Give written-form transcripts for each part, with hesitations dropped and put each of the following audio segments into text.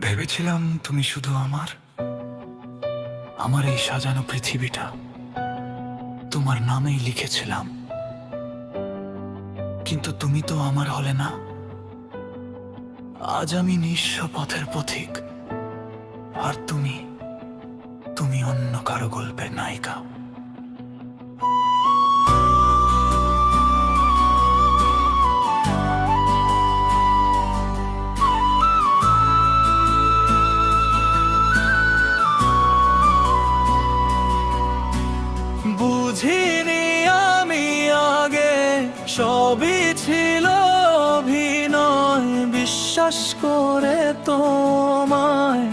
ভেবেছিলাম তুমি শুধু আমার এই সাজানো পৃথিবীটা তোমার নামেই লিখেছিলাম, কিন্তু তুমি তো আমার হলে না। আজ আমি নিঃস্ব পথের পথিক, আর তুমি তুমি অন্য কারো গল্পের নায়িকা। বুঝিনি আমি আগে সবই ছিল অভিনয়, বিশ্বাস করে তোমায়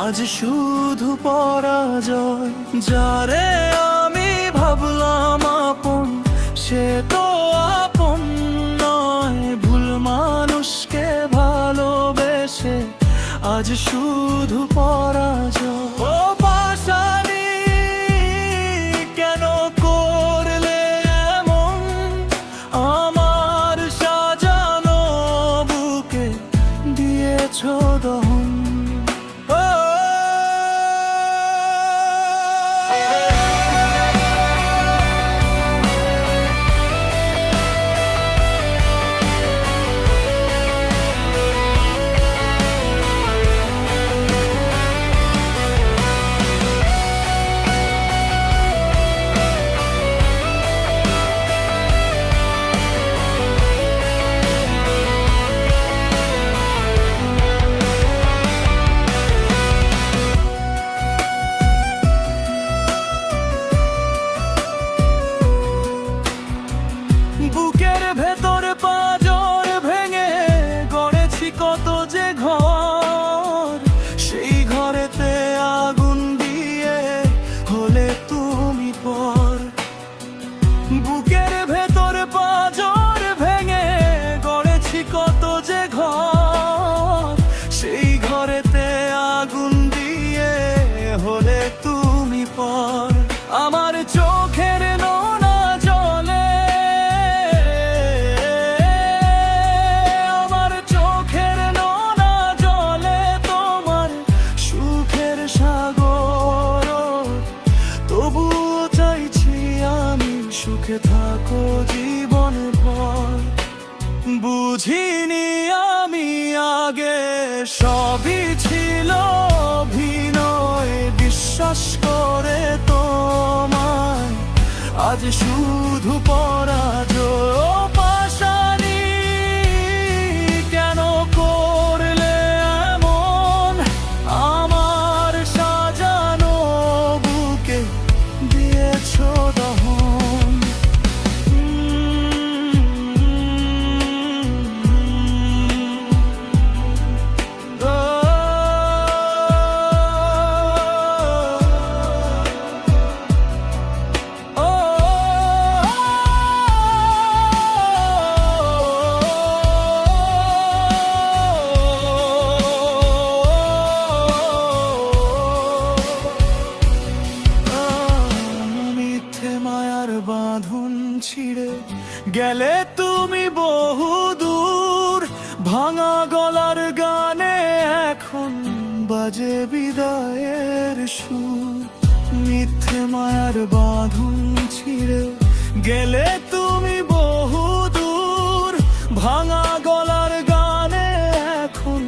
আজ শুধু পরাজয়। যারে আমি ভাবলাম আপন, সে তো আপন নয়। ভুল মানুষকে ভালোবেসে আজ শুধু পরাজয়। ও পাশানি, কেন করলে এমন? আমার সাজানো বুকে দিয়েছো দহন। বুকের ভেতর পাঁজর ভেঙে গড়েছি কত যে ঘর, সেই ঘরেতে আগুন দিয়ে হলে তুমি পর। বুকের ভেতর পাঁজর ভেঙে গড়েছি কত যে ঘর, সেই ঘরেতে আগুন দিয়ে হলে তুমি পর। আমার চোখের নোনা জলে, আমার চোখের নোনা জলে তোমার সুখের সাগর। তবুও চাইছি আমি সুখে থাকো জীবন ভর। বুঝিনি আমি আগে সবই ছিল অভিনয়, বিশ্বাস করে তোমায় আজ শুধু পরাজয়। ও পাশানি, কেন করলে এমন? আমার সাজানো বুকে দিয়েছো দহন। বাঁধন ছিঁড়ে গেলে তুমি বহু দূর, ভাঙা গলার গানে এখন বাজে বিদায়ের সুর। মিথ্যে মায়ার বাঁধন ছিঁড়ে গেলে তুমি বহু দূর, ভাঙা গলার গানে এখন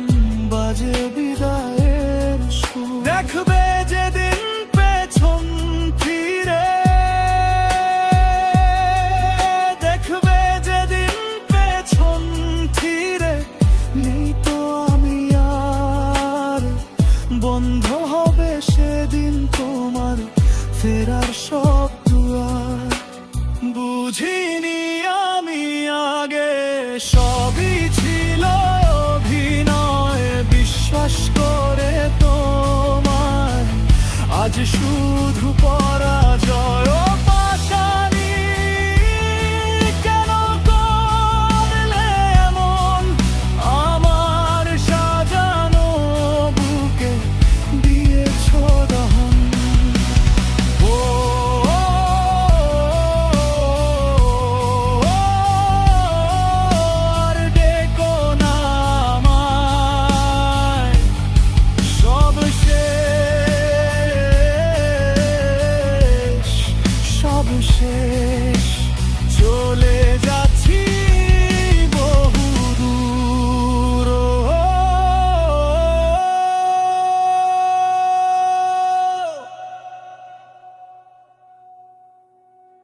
বাজে বিদায়ের সুর। দেখবে যেদিন পেছন ফিরে, বন্ধ হবে সেদিন তোমার ফেরার সব দুয়ার। বুঝিনি আমি আগে সবই ছিল অভিনয়, বিশ্বাস করে তোমায় আজ শুধু পরাজয়।